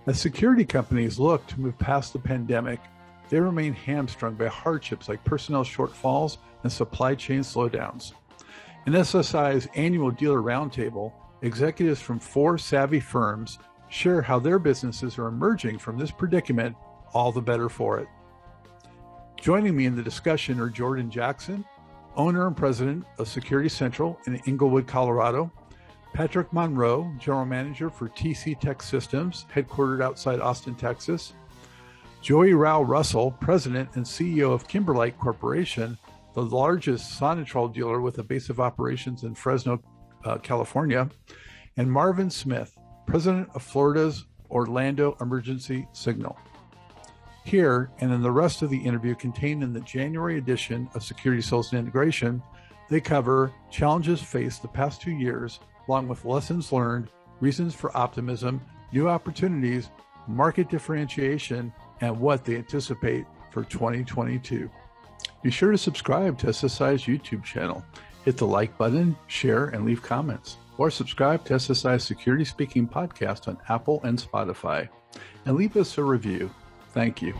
As security companies look to move past the pandemic, they remain hamstrung by hardships like personnel shortfalls and supply chain slowdowns. In SSI's annual dealer roundtable, executives from 4 savvy firms share how their businesses are emerging from this predicament, all the better for it. Joining me in the discussion are Jordan Jackson, owner and president of Security Central in Englewood, Colorado; Patrick Monroe, general manager for TC Tech Systems, headquartered outside Austin, Texas; Joey Rac-Russell, president and CEO of Kimberlite Corporation, the largest Sonatrol dealer with a base of operations in Fresno, California; and Marvin Smith, president of Florida's Orlando Emergency Signal. Here, and in the rest of the interview contained in the January edition of Security Sales and Integration, they cover challenges faced the past 2 years, along with lessons learned, reasons for optimism, new opportunities, market differentiation, and what they anticipate for 2022. Be sure to subscribe to SSI's YouTube channel. Hit the like button, share, and leave comments. Or subscribe to SSI's Security Speaking podcast on Apple and Spotify. And leave us a review. Thank you.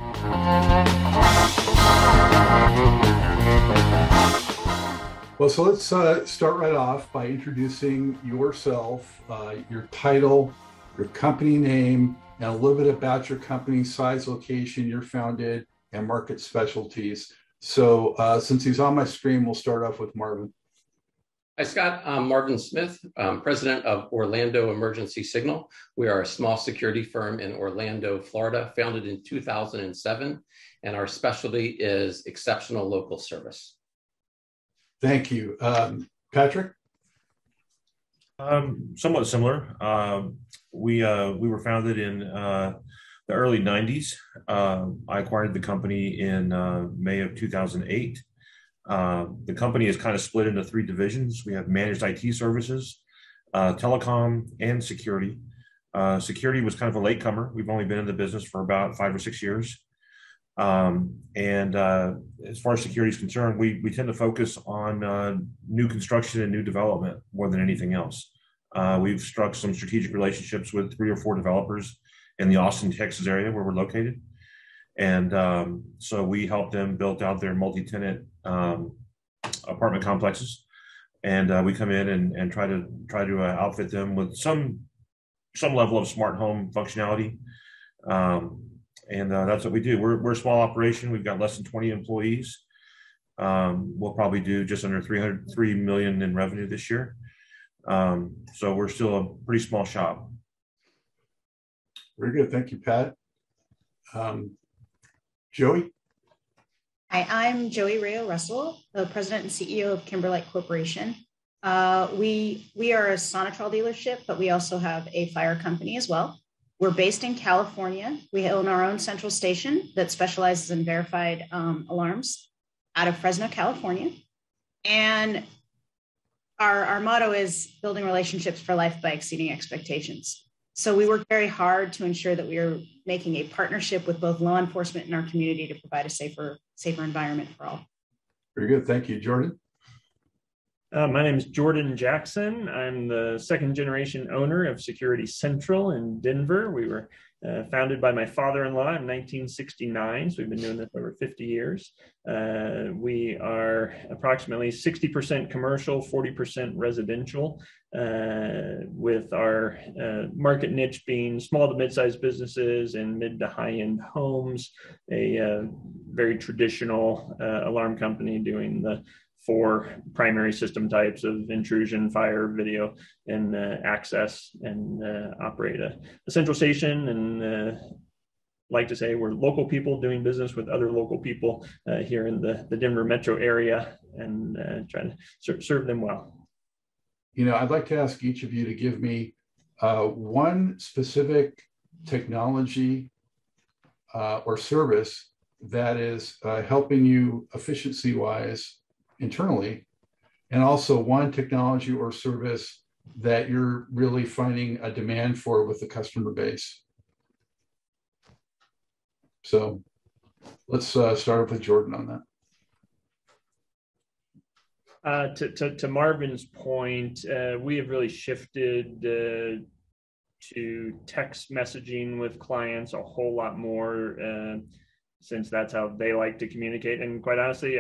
Well, so let's start right off by introducing yourself, your title, your company name, and a little bit about your company, size, location, you're founded, and market specialties. So since he's on my screen, we'll start off with Marvin. Hi, Scott. I'm Marvin Smith, president of Orlando Emergency Signal. We are a small security firm in Orlando, Florida, founded in 2007, and our specialty is exceptional local service. Thank you. Patrick? Somewhat similar. We were founded in the early 90s. I acquired the company in May of 2008. The company is kind of split into 3 divisions. We have managed IT services, telecom, and security. Security was kind of a latecomer. We've only been in the business for about 5 or 6 years. As far as security is concerned, we tend to focus on new construction and new development more than anything else. We've struck some strategic relationships with 3 or 4 developers in the Austin, Texas area where we're located. And so we help them build out their multi-tenant apartment complexes. And we come in and try to outfit them with some level of smart home functionality. That's what we do. We're a small operation. We've got less than 20 employees. We'll probably do just under $3 million in revenue this year. So we're still a pretty small shop. Very good. Thank you, Pat. Joey? Hi, I'm Joey Rac-Russell, the president and CEO of Kimberlite Corporation. We are a Sonatrol dealership, but we also have a fire company as well. We're based in California. We own our own central station that specializes in verified alarms out of Fresno, California. And our motto is building relationships for life by exceeding expectations. So we work very hard to ensure that we are making a partnership with both law enforcement and our community to provide a safer environment for all. Very good. Thank you. Jordan? My name is Jordan Jackson. I'm the 2nd generation owner of Security Central in Denver. We were founded by my father-in-law in 1969, so we've been doing this over 50 years. We are approximately 60% commercial, 40% residential, with our market niche being small to mid-sized businesses and mid to high-end homes, a very traditional alarm company doing the 4 primary system types of intrusion, fire, video, and access, and operate a central station. And like to say we're local people doing business with other local people here in the Denver metro area, and trying to serve them well. You know, I'd like to ask each of you to give me one specific technology or service that is helping you efficiency-wise internally, and also one technology or service that you're really finding a demand for with the customer base. So let's start off with Jordan on that. To Marvin's point, we have really shifted to text messaging with clients a whole lot more, since that's how they like to communicate. And quite honestly,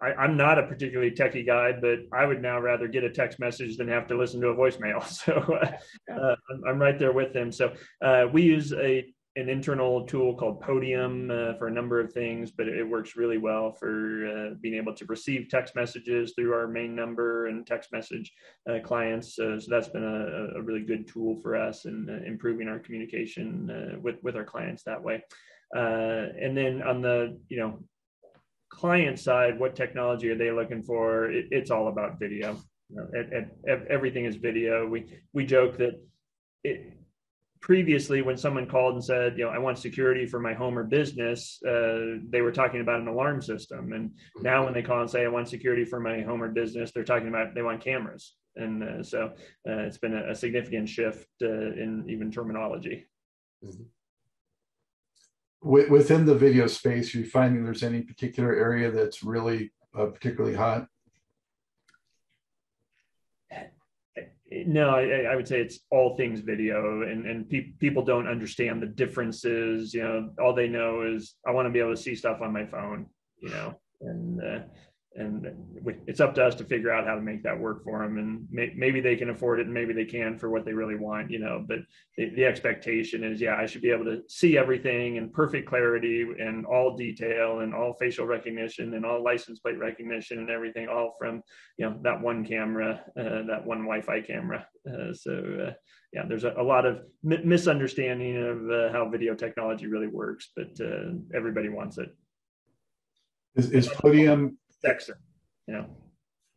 I'm not a particularly techie guy, but I would now rather get a text message than have to listen to a voicemail. So I'm right there with them. So we use an internal tool called Podium for a number of things, but it works really well for being able to receive text messages through our main number and text message clients. So that's been a really good tool for us in improving our communication with our clients that way. And then on the client side, what technology are they looking for? It's all about video. Everything is video. We joke that previously, when someone called and said, I want security for my home or business, they were talking about an alarm system. And now when they call and say, I want security for my home or business, they're talking about they want cameras. And so it's been a significant shift in even terminology. Mm-hmm. Within the video space, are you finding there's any particular area that's really particularly hot? No, I would say it's all things video, and people don't understand the differences. All they know is I want to be able to see stuff on my phone, and it's up to us to figure out how to make that work for them. And maybe they can afford it, and maybe they can for what they really want, but the expectation is, I should be able to see everything in perfect clarity and all detail and all facial recognition and all license plate recognition and everything, all from, that one camera, that one Wi-Fi camera. So there's a lot of misunderstanding of how video technology really works, but everybody wants it. Is Podium... Dexter,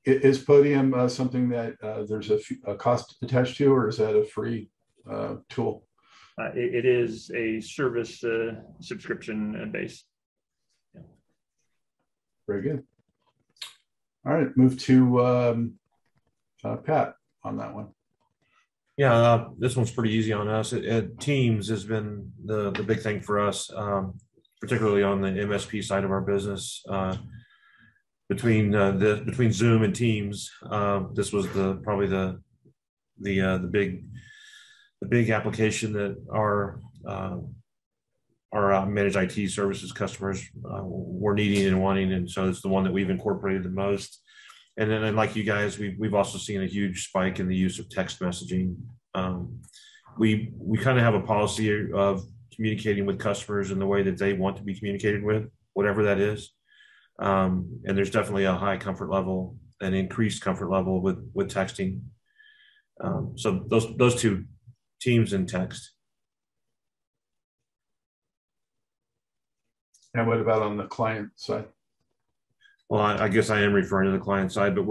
Is Podium something that there's a cost attached to, or is that a free tool? It is a service subscription based. Yeah. Very good. All right, move to Pat on that one. Yeah, this one's pretty easy on us. Teams has been the big thing for us, particularly on the MSP side of our business. Between Zoom and Teams, this was probably the big application that our managed IT services customers were needing and wanting, and so it's the one that we've incorporated the most. And then, like you guys, we've also seen a huge spike in the use of text messaging. We kind of have a policy of communicating with customers in the way that they want to be communicated with, whatever that is. And there's definitely a high comfort level, an increased comfort level with texting. So those two, Teams and text. And what about on the client side? Well, I guess I am referring to the client side, but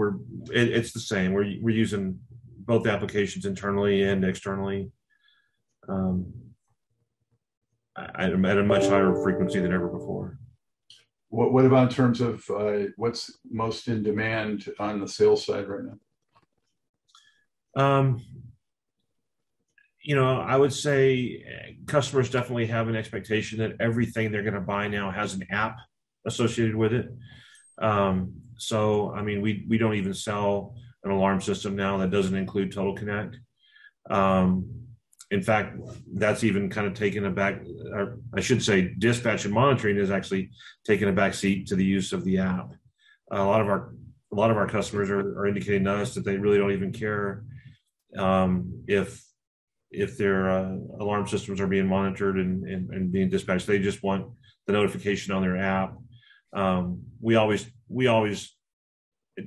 it's the same. We're using both applications internally and externally at a much higher frequency than ever before. What about in terms of what's most in demand on the sales side right now? I would say customers definitely have an expectation that everything they're going to buy now has an app associated with it. So, I mean, we don't even sell an alarm system now that doesn't include Total Connect. In fact, that's even kind of taken a back, or I should say dispatch and monitoring is actually taking a back seat to the use of the app. A lot of our customers are indicating to us that they really don't even care if their alarm systems are being monitored and being dispatched. They just want the notification on their app. We always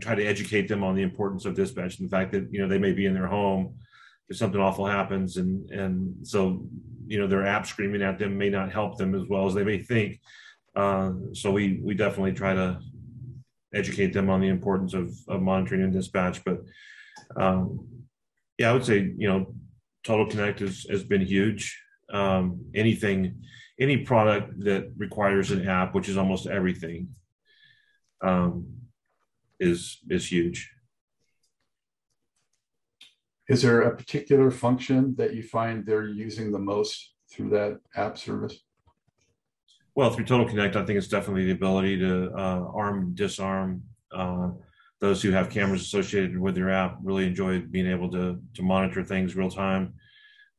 try to educate them on the importance of dispatch and the fact that they may be in their home if something awful happens, and so their app screaming at them may not help them as well as they may think. So we definitely try to educate them on the importance of monitoring and dispatch. But I would say Total Connect has been huge. Any product that requires an app, which is almost everything, is huge. Is there a particular function that you find they're using the most through that app service? Well, through Total Connect, I think it's definitely the ability to arm and disarm. Those who have cameras associated with their app really enjoy being able to monitor things real time.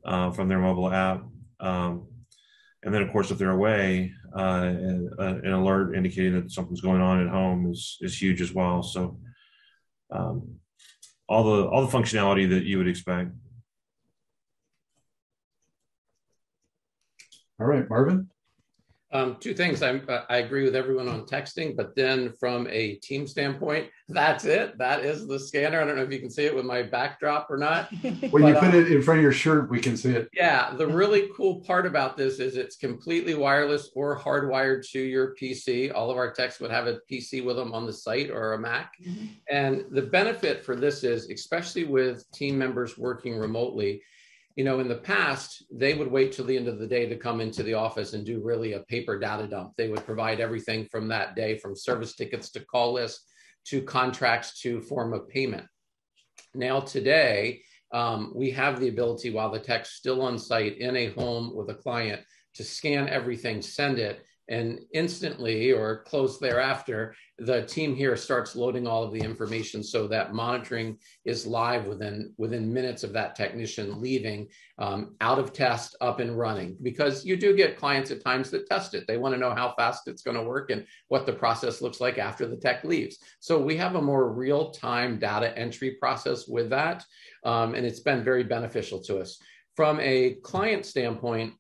from their mobile app. And then, of course, if they're away, an alert indicating that something's going on at home is huge as well. So all the functionality that you would expect. All right, Marvin. Two things. I agree with everyone on texting, but then from a team standpoint, that's it. That is the scanner. I don't know if you can see it with my backdrop or not. When you put it in front of your shirt, we can see it. Yeah. The really cool part about this is it's completely wireless or hardwired to your PC. All of our techs would have a PC with them on the site or a Mac. Mm-hmm. And the benefit for this is, especially with team members working remotely, you know, in the past, they would wait till the end of the day to come into the office and do really a paper data dump. They would provide everything from that day, from service tickets to call lists to contracts to form of payment. Now today, we have the ability, while the tech's still on site in a home with a client, to scan everything, send it, and instantly or close thereafter, the team here starts loading all of the information so that monitoring is live within minutes of that technician leaving, out of test, up and running. Because you do get clients at times that test it. They want to know how fast it's going to work and what the process looks like after the tech leaves. So we have a more real-time data entry process with that, and it's been very beneficial to us. From a client standpoint,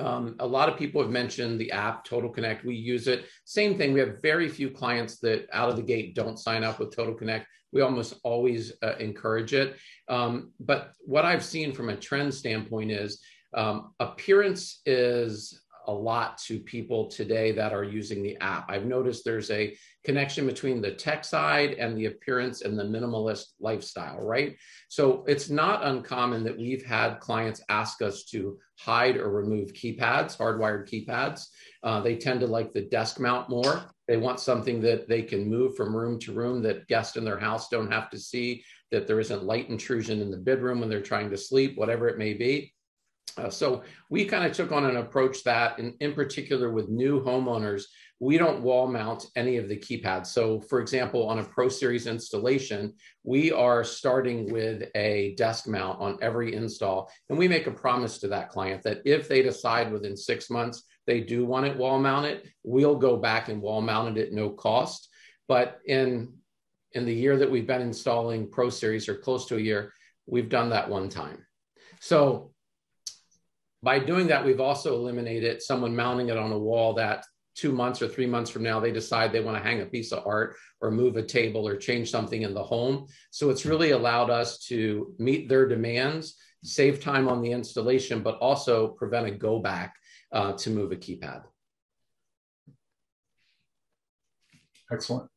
a lot of people have mentioned the app, Total Connect. We use it. Same thing. We have very few clients that out of the gate don't sign up with Total Connect. We almost always encourage it. But what I've seen from a trend standpoint is appearance is a lot to people today that are using the app. I've noticed there's a connection between the tech side and the appearance and the minimalist lifestyle, right? So it's not uncommon that we've had clients ask us to hide or remove keypads, hardwired keypads. They tend to like the desk mount more. They want something that they can move from room to room, that guests in their house don't have to see, that there isn't light intrusion in the bedroom when they're trying to sleep, whatever it may be. So we kind of took on an approach that, in particular with new homeowners, we don't wall mount any of the keypads. So for example, on a Pro Series installation, we are starting with a desk mount on every install. And we make a promise to that client that if they decide within 6 months they do want it wall mounted, we'll go back and wall mount it at no cost. But in the year that we've been installing Pro Series, or close to a year, we've done that one time. So by doing that, we've also eliminated someone mounting it on a wall that 2 months or 3 months from now, they decide they want to hang a piece of art or move a table or change something in the home. So it's really allowed us to meet their demands, save time on the installation, but also prevent a go back to move a keypad. Excellent.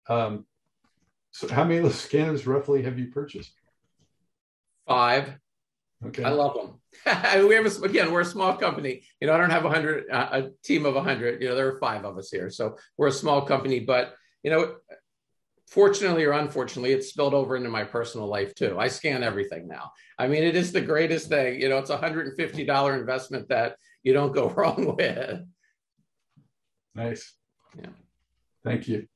So how many of those scanners roughly have you purchased? 5. Okay. I love them. We have we're a small company. You know, I don't have a team of 100. You know, there are 5 of us here, so we're a small company. But you know, fortunately or unfortunately, it's spilled over into my personal life too. I scan everything now. I mean, it is the greatest thing. You know, it's a $150 investment that you don't go wrong with. Nice. Yeah. Thank you,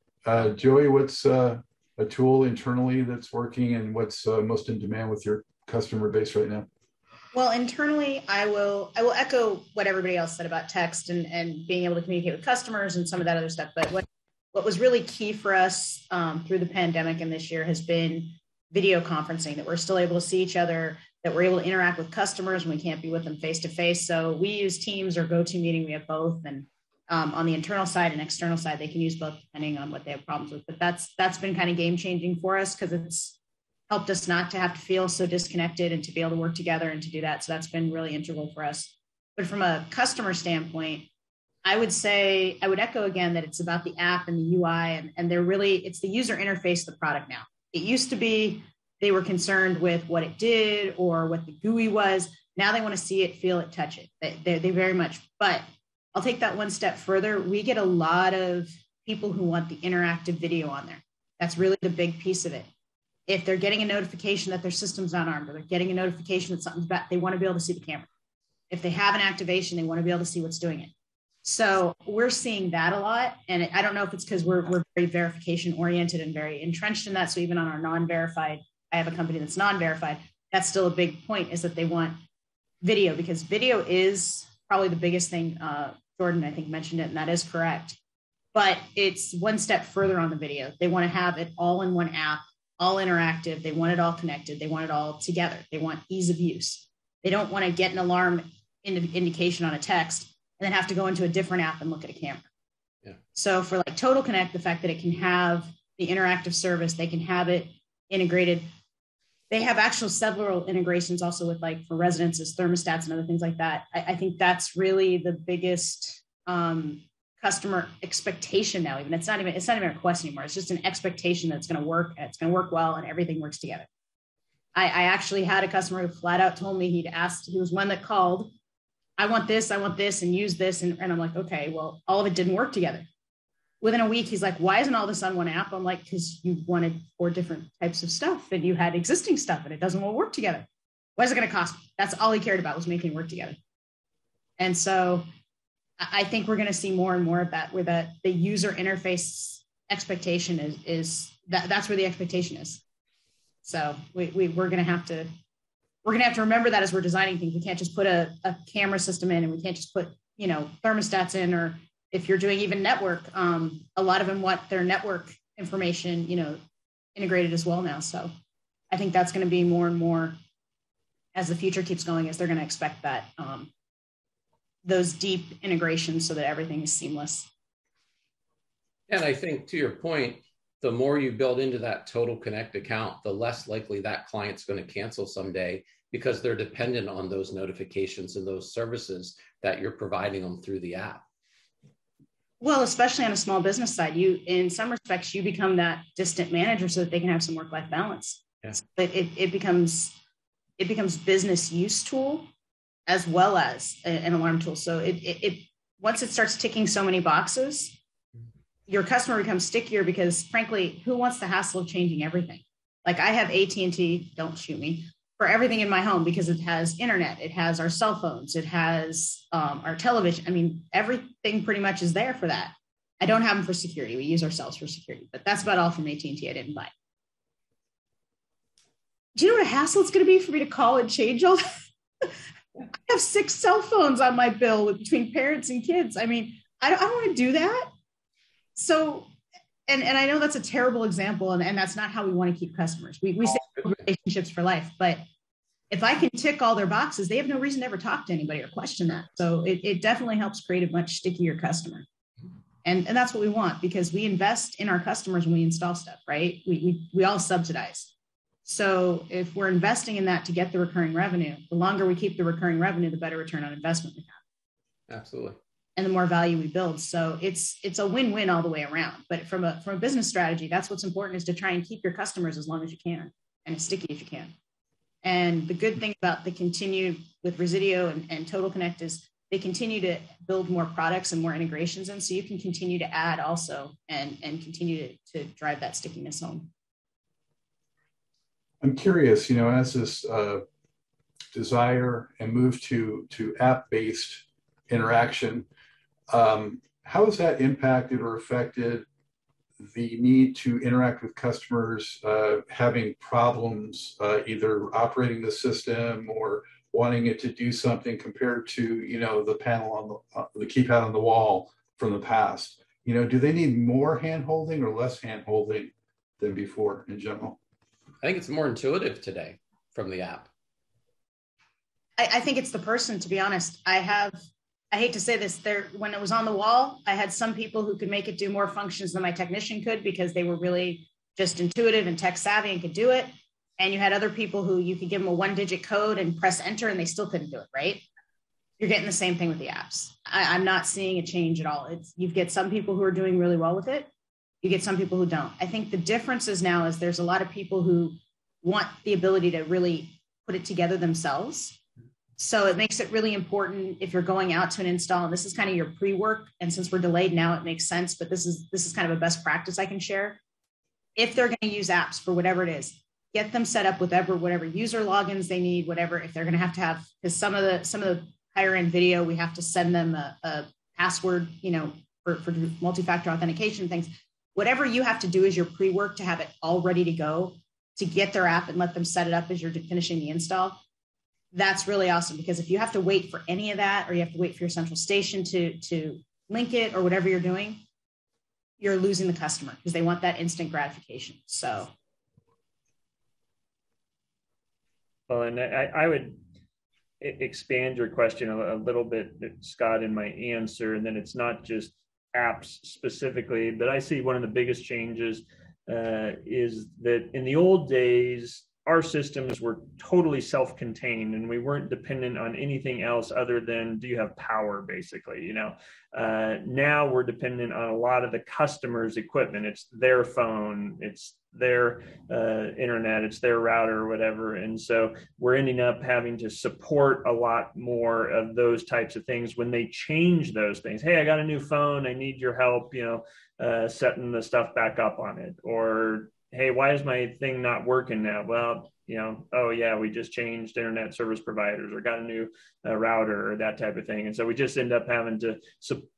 Joey. What's a tool internally that's working, and what's most in demand with your customer base right now? Well, internally, I will echo what everybody else said about text and being able to communicate with customers and some of that other stuff. But what was really key for us through the pandemic and this year has been video conferencing, that we're still able to see each other, that we're able to interact with customers when we can't be with them face to face. So we use Teams or GoToMeeting. We have both. And on the internal side and external side, they can use both depending on what they have problems with. But that's been kind of game changing for us, because it's helped us not to have to feel so disconnected and to be able to work together and to do that. So that's been really integral for us. But from a customer standpoint, I would echo again that it's about the app and the UI, and it's the user interface of the product now. It used to be they were concerned with what it did or what the GUI was. Now they want to see it, feel it, touch it. They very much, but I'll take that one step further. We get a lot of people who want the interactive video on there. That's really the big piece of it. If they're getting a notification that their system's not armed, or they're getting a notification that something's bad, they want to be able to see the camera. If they have an activation, they want to be able to see what's doing it. So we're seeing that a lot. And I don't know if it's because we're very verification oriented and very entrenched in that. So even on our non-verified, I have a company that's non-verified, that's still a big point, is that they want video, because video is probably the biggest thing. Jordan, I think, mentioned it, and that is correct. But it's one step further on the video. They want to have it all in one app, all interactive. They want it all connected. They want it all together. They want ease of use. They don't want to get an alarm indication on a text and then have to go into a different app and look at a camera. Yeah. So for like Total Connect, the fact that it can have the interactive service, they can have it integrated. They have actual several integrations also with, like, for residences, thermostats and other things like that. I think that's really the biggest customer expectation now. Even it's not even a request anymore. It's just an expectation that it's going to work, and it's going to work well, and everything works together. I actually had a customer who flat out told me he was one that called, I want this, and use this. And I'm like, okay, well, all of it didn't work together. Within a week, he's like, why isn't all this on one app? I'm like, because you wanted 4 different types of stuff, and you had existing stuff, and it doesn't all work together. What is it going to cost me? That's all he cared about, was making it work together. And so I think we're going to see more and more of that, where the user interface expectation is that's where the expectation is. So we're going to have to remember that as we're designing things. We can't just put a camera system in, and we can't just put, thermostats in, or if you're doing even network, a lot of them want their network information, integrated as well now. So I think that's going to be more and more as the future keeps going, as they're going to expect that, those deep integrations, so that everything is seamless. And I think, to your point, the more you build into that Total Connect account, the less likely that client's going to cancel someday, because they're dependent on those notifications and those services that you're providing them through the app. Well, especially on a small business side, in some respects, you become that distant manager so that they can have some work-life balance. Yes. But it becomes business use tool as well as an alarm tool. So it once it starts ticking so many boxes, your customer becomes stickier, because frankly, who wants the hassle of changing everything? Like, I have AT&T, don't shoot me, for everything in my home, because it has internet, it has our cell phones, it has our television. I mean, everything pretty much is there for that. I don't have them for security. We use ourselves for security, but that's about all from AT&T. I didn't buy. Do you know what a hassle it's going to be for me to call and change all that? I have 6 cell phones on my bill between parents and kids. I mean, I don't want to do that. So, and I know that's a terrible example, and that's not how we want to keep customers. We say relationships for life, but if I can tick all their boxes, they have no reason to ever talk to anybody or question that. So it definitely helps create a much stickier customer. And that's what we want, because we invest in our customers when we install stuff, right? We all subsidize. So if we're investing in that to get the recurring revenue, the longer we keep the recurring revenue, the better return on investment we have. Absolutely. And the more value we build. So it's a win-win all the way around. But from a business strategy, that's what's important, is to try and keep your customers as long as you can, and as sticky as you can. And the good thing about the continued with Resideo and Total Connect is they continue to build more products and more integrations in, so you can continue to add also and continue to drive that stickiness home. I'm curious, as this desire and move to app-based interaction, how has that impacted or affected the need to interact with customers having problems either operating the system or wanting it to do something, compared to the panel on the keypad on the wall from the past? Do they need more hand-holding or less hand-holding than before in general? I think it's more intuitive today from the app. I think it's the person, to be honest. I hate to say this, when it was on the wall, I had some people who could make it do more functions than my technician could, because they were really just intuitive and tech savvy and could do it. And you had other people who you could give them a 1-digit code and press enter and they still couldn't do it, right? You're getting the same thing with the apps. I'm not seeing a change at all. You get some people who are doing really well with it. You get some people who don't. I think the difference is now is there's a lot of people who want the ability to really put it together themselves. So it makes it really important if you're going out to an install, and this is kind of your pre-work. And since we're delayed now, it makes sense, but this is kind of a best practice I can share. If they're going to use apps for whatever it is, get them set up with whatever user logins they need, whatever. If they're going to have, because some of the higher end video, we have to send them a password, for multi-factor authentication things. Whatever you have to do is your pre-work to have it all ready to go to get their app and let them set it up as you're finishing the install. That's really awesome, because if you have to wait for any of that, or you have to wait for your central station to link it or whatever you're doing, you're losing the customer because they want that instant gratification. So. Well, and I would expand your question a little bit, Scott, in my answer. And then it's not just apps specifically, but I see one of the biggest changes is that in the old days, our systems were totally self-contained and we weren't dependent on anything else other than, do you have power, basically, now we're dependent on a lot of the customer's equipment. It's their phone, it's their internet, it's their router or whatever. And so we're ending up having to support a lot more of those types of things when they change those things. Hey, I got a new phone, I need your help, setting the stuff back up on it. Or, hey, why is my thing not working now? Well, oh yeah, we just changed internet service providers or got a new router or that type of thing. And so we just end up having to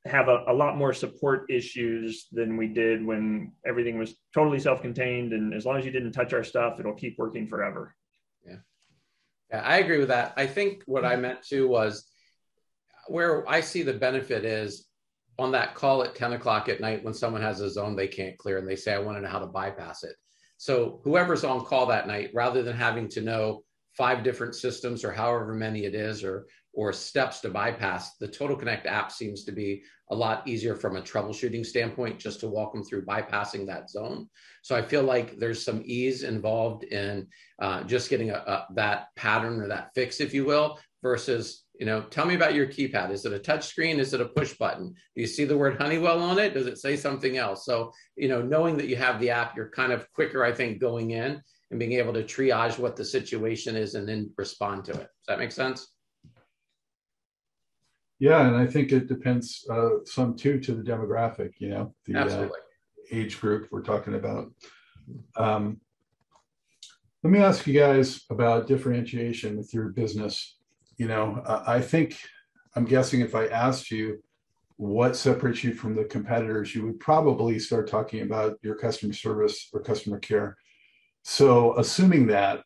have a lot more support issues than we did when everything was totally self-contained. And as long as you didn't touch our stuff, it'll keep working forever. Yeah, I agree with that. I think what I meant too was where I see the benefit is on that call at 10 o'clock at night when someone has a zone they can't clear and they say, I want to know how to bypass it. So whoever's on call that night, rather than having to know 5 different systems or however many it is, or steps to bypass, the Total Connect app seems to be a lot easier from a troubleshooting standpoint, just to walk them through bypassing that zone. So I feel like there's some ease involved in just getting that pattern or that fix, if you will, versus, tell me about your keypad. Is it a touch screen? Is it a push button? Do you see the word Honeywell on it? Does it say something else? So, knowing that you have the app, you're kind of quicker, I think, going in and being able to triage what the situation is and then respond to it. Does that make sense? Yeah, and I think it depends some too to the demographic, the age group we're talking about. Let me ask you guys about differentiation with your business. I'm guessing if I asked you what separates you from the competitors, you would probably start talking about your customer service or customer care. So assuming that,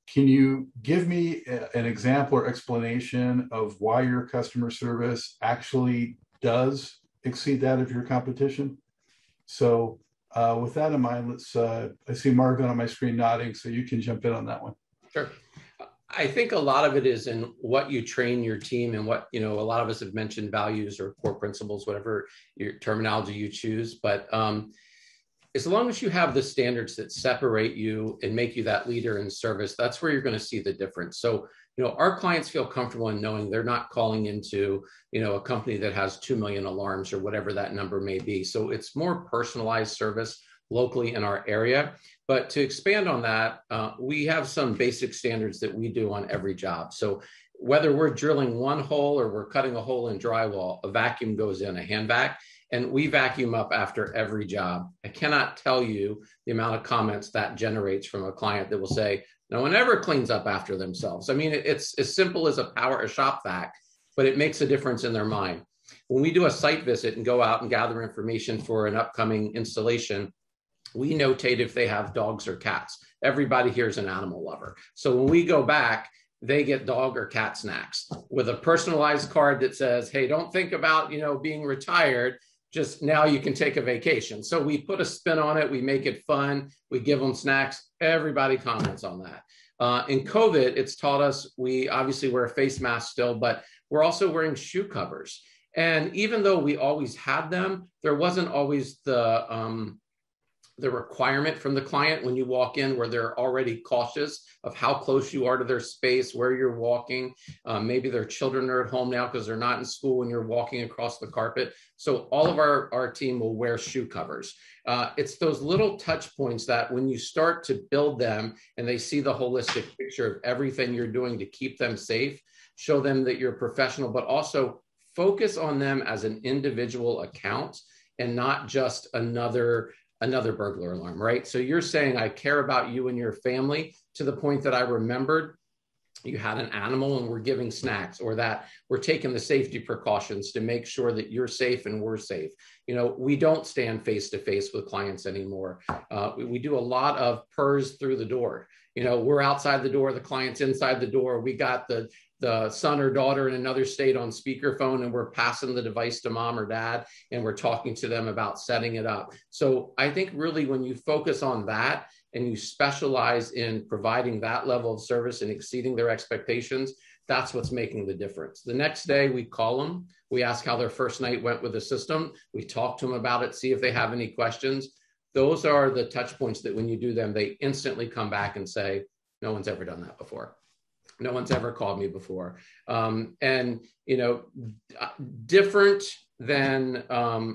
can you give me an example or explanation of why your customer service actually does exceed that of your competition? So with that in mind, I see Marvin on my screen nodding, so you can jump in on that one. Sure. I think a lot of it is in what you train your team and what, a lot of us have mentioned values or core principles, whatever your terminology you choose. But as long as you have the standards that separate you and make you that leader in service, that's where you're going to see the difference. So, our clients feel comfortable in knowing they're not calling into, a company that has 2 million alarms or whatever that number may be. So it's more personalized service locally in our area. But to expand on that, we have some basic standards that we do on every job. So whether we're drilling one hole or we're cutting a hole in drywall, a vacuum goes in, a hand vac, and we vacuum up after every job. I cannot tell you the amount of comments that generates from a client that will say, no one ever cleans up after themselves. I mean, it's as simple as a shop vac, but it makes a difference in their mind. When we do a site visit and go out and gather information for an upcoming installation, we notate if they have dogs or cats. Everybody here is an animal lover. So when we go back, they get dog or cat snacks with a personalized card that says, hey, don't think about, being retired. Just now you can take a vacation. So we put a spin on it. We make it fun. We give them snacks. Everybody comments on that. In COVID, it's taught us, we obviously wear a face mask still, but we're also wearing shoe covers. And even though we always had them, there wasn't always the requirement from the client when you walk in where they're already cautious of how close you are to their space, where you're walking. Maybe their children are at home now because they're not in school when you're walking across the carpet. So all of our team will wear shoe covers. It's those little touch points that when you start to build them and they see the holistic picture of everything you're doing to keep them safe, show them that you're professional, but also focus on them as an individual account and not just another burglar alarm, right? So you're saying, I care about you and your family to the point that I remembered you had an animal and we're giving snacks, or that we're taking the safety precautions to make sure that you're safe and we're safe. We don't stand face to face with clients anymore. We do a lot of purrs through the door. We're outside the door, the client's inside the door. We got the son or daughter in another state on speakerphone, and we're passing the device to mom or dad, and we're talking to them about setting it up. So I think really when you focus on that and you specialize in providing that level of service and exceeding their expectations, that's what's making the difference. The next day we call them, we ask how their first night went with the system. We talk to them about it, see if they have any questions. Those are the touch points that when you do them, they instantly come back and say, no one's ever done that before. No one's ever called me before. Different than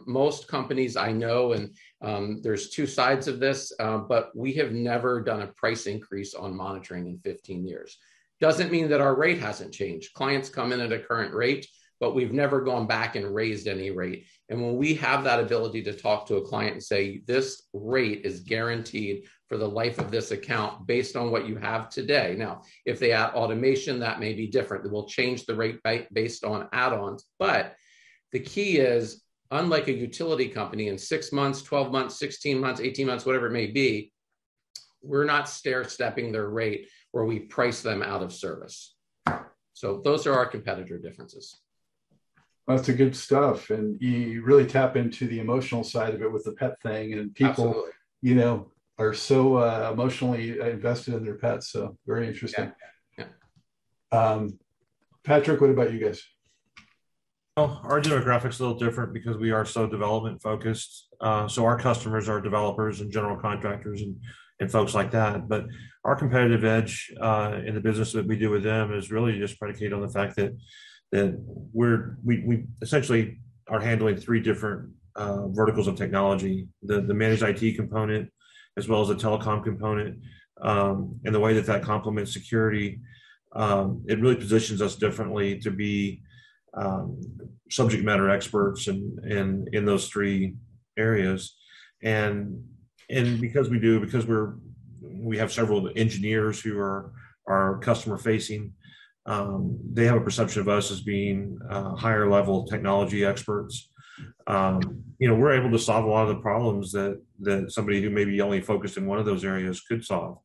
most companies I know, and there's two sides of this, but we have never done a price increase on monitoring in 15 years. Doesn't mean that our rate hasn't changed. Clients come in at a current rate, but we've never gone back and raised any rate. And when we have that ability to talk to a client and say, this rate is guaranteed for the life of this account based on what you have today. Now, if they add automation, that may be different. We'll change the rate based on add-ons. But the key is, unlike a utility company, in 6 months, 12 months, 16 months, 18 months, whatever it may be, we're not stair-stepping their rate where we price them out of service. So those are our competitor differences. That's the good stuff. And you really tap into the emotional side of it with the pet thing. And people, Absolutely. Are so emotionally invested in their pets. So very interesting. Yeah. Patrick, what about you guys? Well, our demographic's a little different because we are so development focused. So our customers are developers and general contractors and folks like that. But our competitive edge in the business that we do with them is really just predicated on the fact that we essentially are handling three different verticals of technology: the managed IT component, as well as the telecom component, and the way that complements security. It really positions us differently to be subject matter experts in those three areas, and because we have several engineers who are customer facing. They have a perception of us as being higher level technology experts. We're able to solve a lot of the problems that somebody who may be only focused in one of those areas could solve,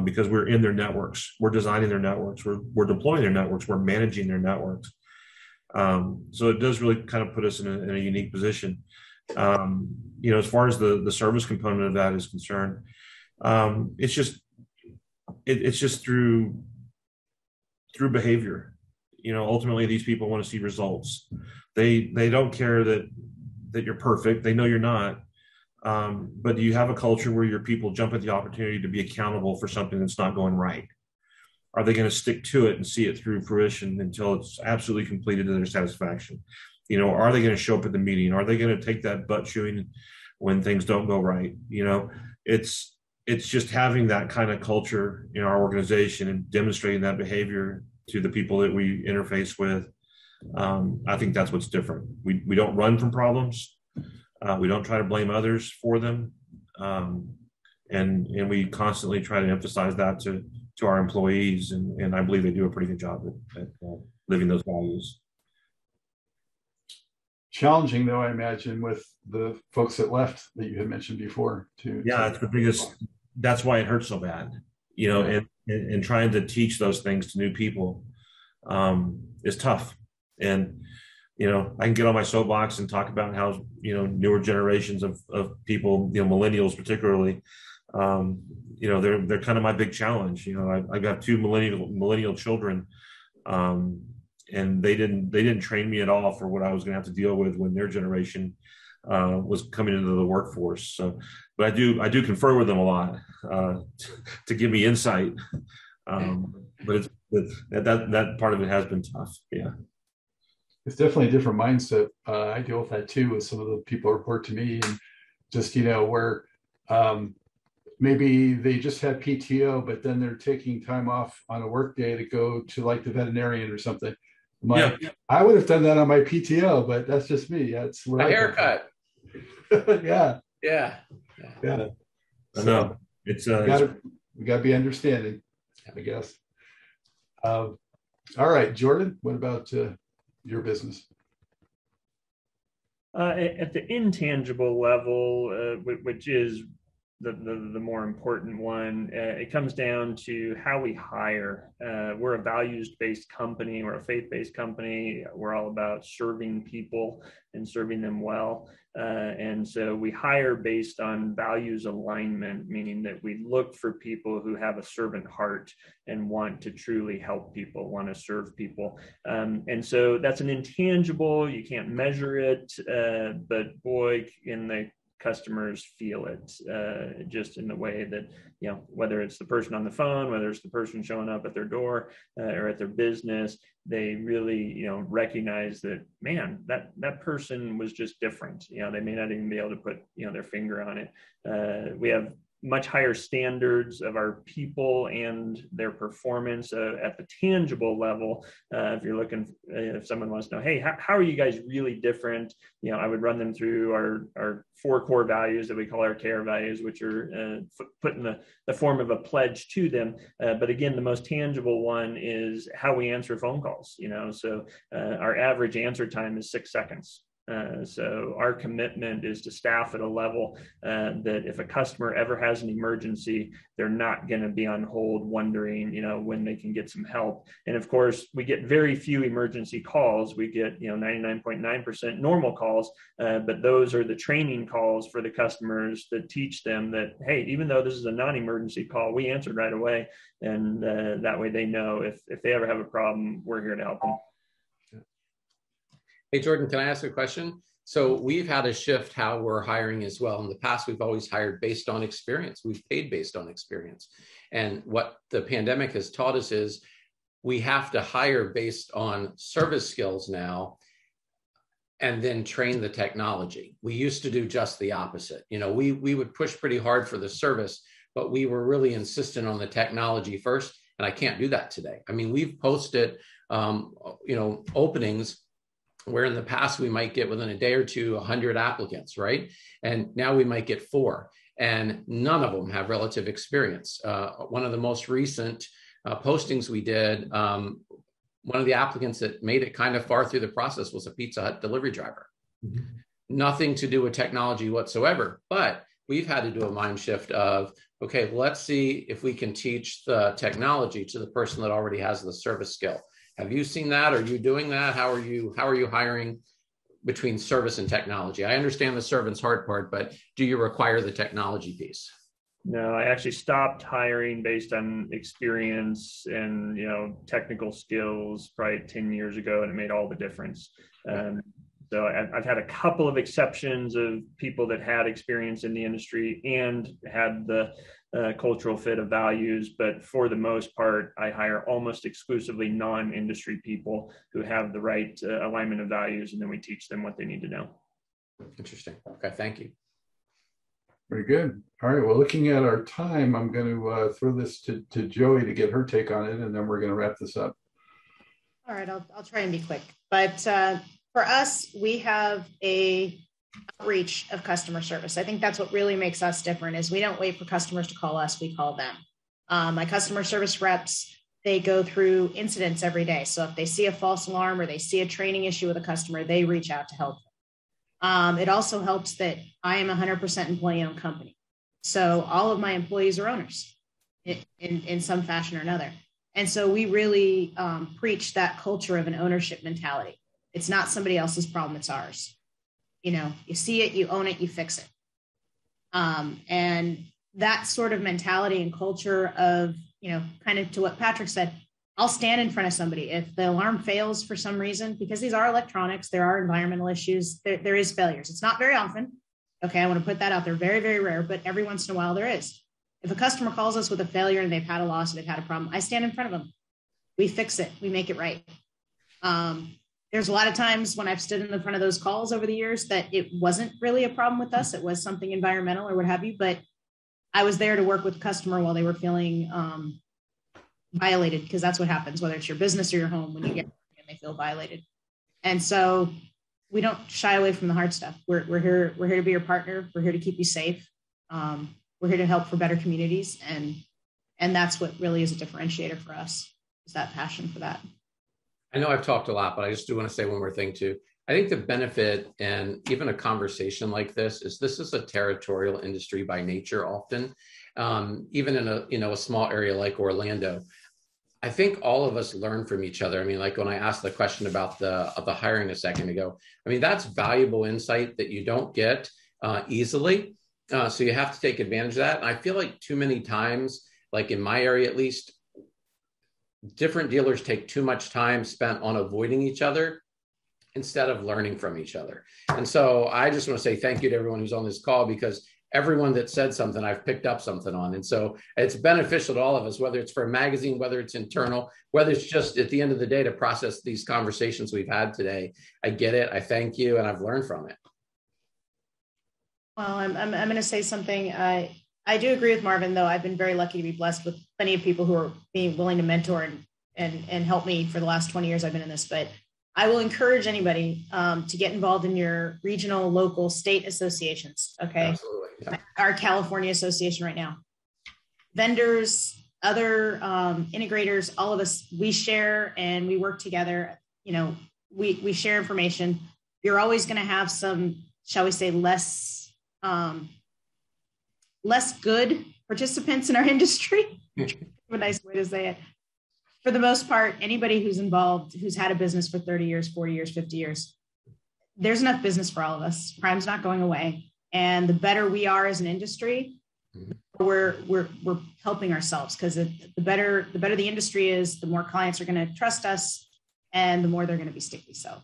because we're in their networks, we're designing their networks, we're deploying their networks, we're managing their networks. So it does really kind of put us in a unique position. As far as the service component of that is concerned, it's just through behavior. Ultimately these people want to see results. They don't care that you're perfect. They know you're not. But do you have a culture where your people jump at the opportunity to be accountable for something that's not going right? Are they going to stick to it and see it through fruition until it's absolutely completed to their satisfaction? Are they going to show up at the meeting? Are they going to take that butt chewing when things don't go right? It's just having that kind of culture in our organization and demonstrating that behavior to the people that we interface with. I think that's what's different. We don't run from problems. We don't try to blame others for them. And we constantly try to emphasize that to our employees. And I believe they do a pretty good job at living those values. Challenging, though, I imagine, with the folks that left that you had mentioned before too. Yeah, it's the biggest. That's why it hurts so bad, and trying to teach those things to new people is tough. And, I can get on my soapbox and talk about how, newer generations of people, millennials particularly, they're kind of my big challenge. I've got two millennial children, and they didn't train me at all for what I was going to have to deal with when their generation was coming into the workforce. So, but I do confer with them a lot to give me insight. But that part of it has been tough. Yeah. It's definitely a different mindset. I deal with that too with some of the people who report to me, and just, where maybe they just had PTO, but then they're taking time off on a work day to go to like the veterinarian or something. I would have done that on my PTO, but that's just me. That's where a haircut. Yeah. I know. It's we got to be understanding, I guess. All right, Jordan, what about your business? At the intangible level, which is the more important one, it comes down to how we hire. We're a values-based company. We're a faith-based company. We're all about serving people and serving them well. And so we hire based on values alignment, meaning that we look for people who have a servant heart and want to truly help people, want to serve people. And so that's an intangible. You can't measure it, but boy, in the customers feel it just in the way that, whether it's the person on the phone, whether it's the person showing up at their door or at their business, they really, recognize that, man, that person was just different. They may not even be able to put, their finger on it. We have much higher standards of our people and their performance at the tangible level. If you're looking, if someone wants to know, hey, how are you guys really different? I would run them through our 4 core values that we call our CARE values, which are put in the form of a pledge to them. But again, the most tangible one is how we answer phone calls. So our average answer time is 6 seconds. So our commitment is to staff at a level that if a customer ever has an emergency, they're not going to be on hold wondering, when they can get some help. And of course, we get very few emergency calls. We get, 99.9% normal calls, but those are the training calls for the customers that teach them that, hey, even though this is a non-emergency call, we answered right away. And that way they know if they ever have a problem, we're here to help them. Hey, Jordan, can I ask a question? So we've had a shift how we're hiring as well. In the past, we've always hired based on experience. We've paid based on experience. And what the pandemic has taught us is we have to hire based on service skills now and then train the technology. We used to do just the opposite. We would push pretty hard for the service, but we were really insistent on the technology first. And I can't do that today. I mean, we've posted, openings where in the past we might get within a day or two 100 applicants, right? And now we might get 4, and none of them have relative experience. One of the most recent postings we did, one of the applicants that made it kind of far through the process was a Pizza Hut delivery driver. Mm-hmm. Nothing to do with technology whatsoever, but we've had to do a mind shift of, okay, let's see if we can teach the technology to the person that already has the service skill. Have you seen that? Are you doing that? How are you hiring between service and technology? I understand the servant's heart part, but do you require the technology piece? No, I actually stopped hiring based on experience and, technical skills probably 10 years ago, and it made all the difference. So I've had a couple of exceptions of people that had experience in the industry and had the cultural fit of values, but for the most part, I hire almost exclusively non-industry people who have the right alignment of values, and then we teach them what they need to know. Interesting. Okay, thank you. Very good. All right, well, looking at our time, I'm going to throw this to Joey to get her take on it, and then we're going to wrap this up. All right, I'll try and be quick. But for us, we have a outreach of customer service. I think that's what really makes us different is we don't wait for customers to call us, we call them. My customer service reps, they go through incidents every day. So if they see a false alarm or they see a training issue with a customer, they reach out to help them. It also helps that I am 100% employee-owned company. So all of my employees are owners in some fashion or another. And so we really preach that culture of an ownership mentality. It's not somebody else's problem, it's ours. You see it, you own it, you fix it. And that sort of mentality and culture of, kind of to what Patrick said, I'll stand in front of somebody. If the alarm fails for some reason, because these are electronics, there are environmental issues, there is failures. It's not very often. Okay, I want to put that out there. Very, very rare, but every once in a while there is. If a customer calls us with a failure and they've had a loss or they've had a problem, I stand in front of them. We fix it. We make it right. There's a lot of times when I've stood in the front of those calls over the years that it wasn't really a problem with us. It was something environmental or what have you, but I was there to work with the customer while they were feeling violated, because that's what happens, whether it's your business or your home, when you get and they feel violated. And so we don't shy away from the hard stuff. We're here to be your partner. We're here to keep you safe. We're here to help for better communities. And that's what really is a differentiator for us. that passion for that. I know I've talked a lot, but I just do want to say one more thing too. I think the benefit and even a conversation like this is a territorial industry by nature often, even in a small area like Orlando. I think all of us learn from each other. I mean, like when I asked the question about the hiring a second ago, I mean, that's valuable insight that you don't get easily. So you have to take advantage of that. And I feel like too many times, like in my area at least, different dealers take too much time spent on avoiding each other instead of learning from each other. And so I just want to say thank you to everyone who's on this call, because everyone that said something, I've picked up something on. And so it's beneficial to all of us, whether it's for a magazine, whether it's internal, whether it's just at the end of the day to process these conversations we've had today. I get it. I thank you. And I've learned from it. Well, I'm going to say something. I do agree with Marvin, though. I've been very lucky to be blessed with plenty of people who are being willing to mentor and help me for the last 20 years I've been in this. But I will encourage anybody to get involved in your regional, local, state associations. Okay. Absolutely. Yeah. Our California association right now. Vendors, other integrators, all of us, we share and we work together. You know, we share information. You're always going to have some, shall we say, less good participants in our industry. A nice way to say it. For the most part, anybody who's involved, who's had a business for 30 years, 40 years, 50 years, there's enough business for all of us. Crime's not going away. And the better we are as an industry, we're helping ourselves, because the better the industry is, the more clients are going to trust us and the more they're going to be sticky. So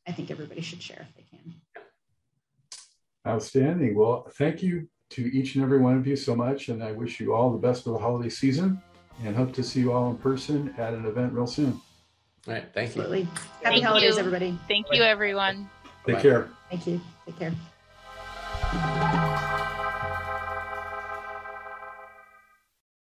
I think everybody should share if they can. Outstanding. Well, thank you to each and every one of you so much. And I wish you all the best for the holiday season and hope to see you all in person at an event real soon. All right. Thank you. Absolutely. Happy holidays, everybody. Thank you, everyone. Take care. Thank you. Take care.